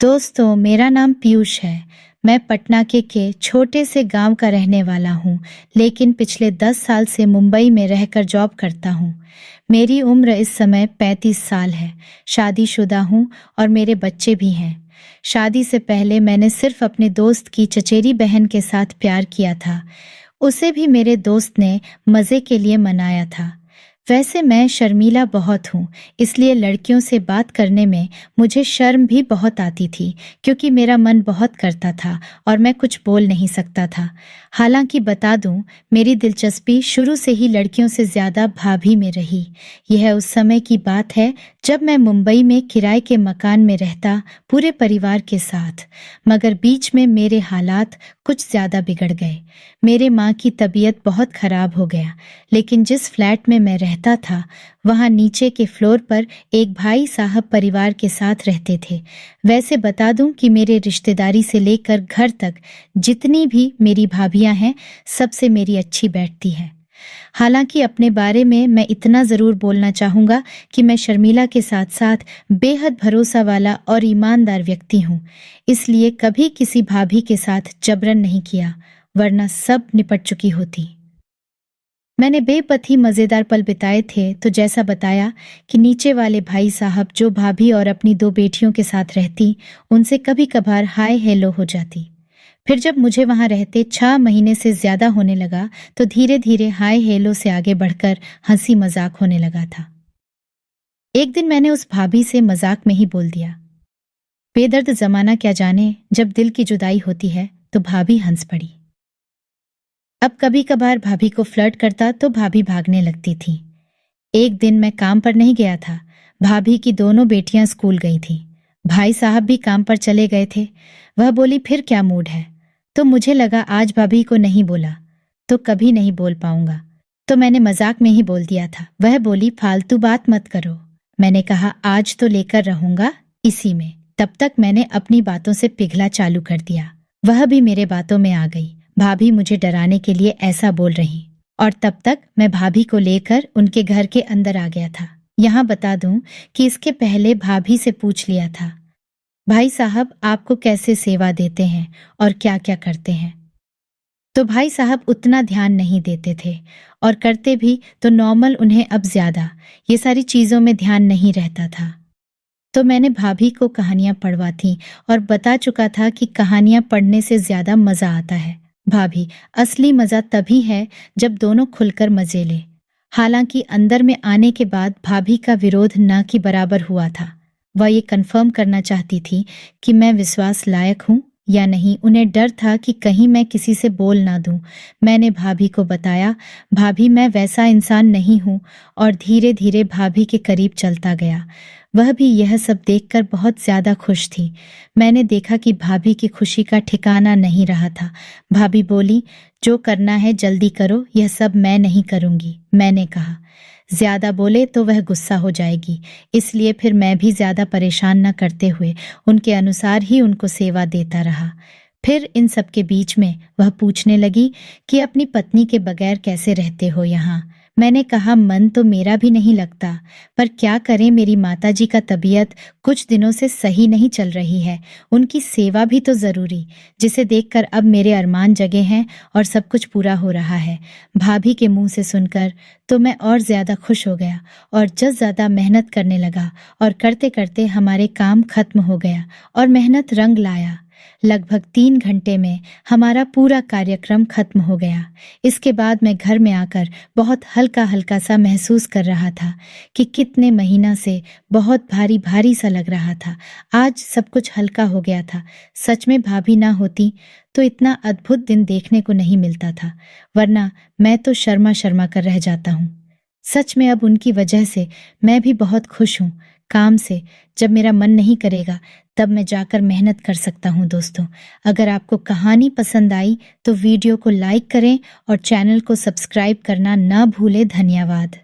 दोस्तों, मेरा नाम पीयूष है। मैं पटना के छोटे से गांव का रहने वाला हूं, लेकिन पिछले 10 साल से मुंबई में रहकर जॉब करता हूं। मेरी उम्र इस समय 35 साल है। शादीशुदा हूं और मेरे बच्चे भी हैं। शादी से पहले मैंने सिर्फ अपने दोस्त की चचेरी बहन के साथ प्यार किया था। उसे भी मेरे दोस्त ने मज़े के लिए मनाया था। वैसे मैं शर्मीला बहुत हूँ, इसलिए लड़कियों से बात करने में मुझे शर्म भी बहुत आती थी, क्योंकि मेरा मन बहुत करता था और मैं कुछ बोल नहीं सकता था। हालांकि बता दूं, मेरी दिलचस्पी शुरू से ही लड़कियों से ज़्यादा भाभी में रही। यह उस समय की बात है जब मैं मुंबई में किराए के मकान में रहता, पूरे परिवार के साथ। मगर बीच में मेरे हालात कुछ ज़्यादा बिगड़ गए। मेरे माँ की तबीयत बहुत खराब हो गया, लेकिन जिस फ्लैट में मैं रहता था, वहाँ नीचे के फ्लोर पर एक भाई साहब परिवार के साथ रहते थे। वैसे बता दूं कि मेरे रिश्तेदारी से लेकर घर तक जितनी भी मेरी भाभियां हैं, सबसे मेरी अच्छी बैठती है। हालांकि अपने बारे में मैं इतना ज़रूर बोलना चाहूँगा कि मैं शर्मिला के साथ साथ बेहद भरोसा वाला और ईमानदार व्यक्ति हूँ। इसलिए कभी किसी भाभी के साथ जबरन नहीं किया, वरना सब निपट चुकी होती। मैंने बेपथी मज़ेदार पल बिताए थे, तो जैसा बताया कि नीचे वाले भाई साहब जो भाभी और अपनी 2 बेटियों के साथ रहती, उनसे कभी कभार हाय हेलो हो जाती। फिर जब मुझे वहां रहते 6 महीने से ज्यादा होने लगा, तो धीरे धीरे हाय हेलो से आगे बढ़कर हंसी मजाक होने लगा था। एक दिन मैंने उस भाभी से मजाक में ही बोल दिया, बेदर्द जमाना क्या जाने, जब दिल की जुदाई होती है तो भाभी हंस पड़ी। अब कभी कभार भाभी को फ्लर्ट करता तो भाभी भागने लगती थी। एक दिन मैं काम पर नहीं गया था। भाभी की दोनों बेटियां स्कूल गई थी। भाई साहब भी काम पर चले गए थे। वह बोली, फिर क्या मूड है? तो मुझे लगा आज भाभी को नहीं बोला तो कभी नहीं बोल पाऊंगा, तो मैंने मजाक में ही बोल दिया था। वह बोली, फालतू बात मत करो। मैंने कहा, आज तो लेकर रहूंगा इसी में। तब तक मैंने अपनी बातों से पिघला चालू कर दिया। वह भी मेरे बातों में आ गई। भाभी मुझे डराने के लिए ऐसा बोल रही, और तब तक मैं भाभी को लेकर उनके घर के अंदर आ गया था। यहाँ बता दूं कि इसके पहले भाभी से पूछ लिया था, भाई साहब आपको कैसे सेवा देते हैं और क्या क्या करते हैं? तो भाई साहब उतना ध्यान नहीं देते थे, और करते भी तो नॉर्मल, उन्हें अब ज्यादा ये सारी चीजों में ध्यान नहीं रहता था। तो मैंने भाभी को कहानियां पढ़वा थी और बता चुका था कि कहानियां पढ़ने से ज्यादा मजा आता है भाभी। असली मजा तभी है जब दोनों खुलकर मजे ले। हालांकि अंदर में आने के बाद भाभी का विरोध ना के बराबर हुआ था। वह ये कंफर्म करना चाहती थी कि मैं विश्वास लायक हूँ या नहीं। उन्हें डर था कि कहीं मैं किसी से बोल ना दूं। मैंने भाभी को बताया, भाभी मैं वैसा इंसान नहीं हूँ, और धीरे धीरे भाभी के करीब चलता गया। वह भी यह सब देखकर बहुत ज्यादा खुश थी। मैंने देखा कि भाभी की खुशी का ठिकाना नहीं रहा था। भाभी बोली, जो करना है जल्दी करो, यह सब मैं नहीं करूंगी। मैंने कहा, ज्यादा बोले तो वह गुस्सा हो जाएगी, इसलिए फिर मैं भी ज्यादा परेशान न करते हुए उनके अनुसार ही उनको सेवा देता रहा। फिर इन सब के बीच में वह पूछने लगी कि अपनी पत्नी के बगैर कैसे रहते हो यहाँ। मैंने कहा, मन तो मेरा भी नहीं लगता, पर क्या करें, मेरी माताजी का तबीयत कुछ दिनों से सही नहीं चल रही है। उनकी सेवा भी तो जरूरी, जिसे देखकर अब मेरे अरमान जगे हैं और सब कुछ पूरा हो रहा है। भाभी के मुंह से सुनकर तो मैं और ज्यादा खुश हो गया और जस ज्यादा मेहनत करने लगा, और करते करते हमारे काम खत्म हो गया और मेहनत रंग लाया। लगभग 3 घंटे में हमारा पूरा कार्यक्रम खत्म हो गया। इसके बाद मैं घर में आकर बहुत हल्का हल्का सा महसूस कर रहा था कि कितने महीना से बहुत भारी भारी सा लग रहा था। आज सब कुछ हल्का हो गया था। सच में भाभी ना होती तो इतना अद्भुत दिन देखने को नहीं मिलता था, वरना मैं तो शर्मा शर्मा कर रह जाता हूँ। सच में अब उनकी वजह से मैं भी बहुत खुश हूँ। काम से जब मेरा मन नहीं करेगा, तब मैं जाकर मेहनत कर सकता हूँ। दोस्तों, अगर आपको कहानी पसंद आई तो वीडियो को लाइक करें और चैनल को सब्सक्राइब करना ना भूलें। धन्यवाद।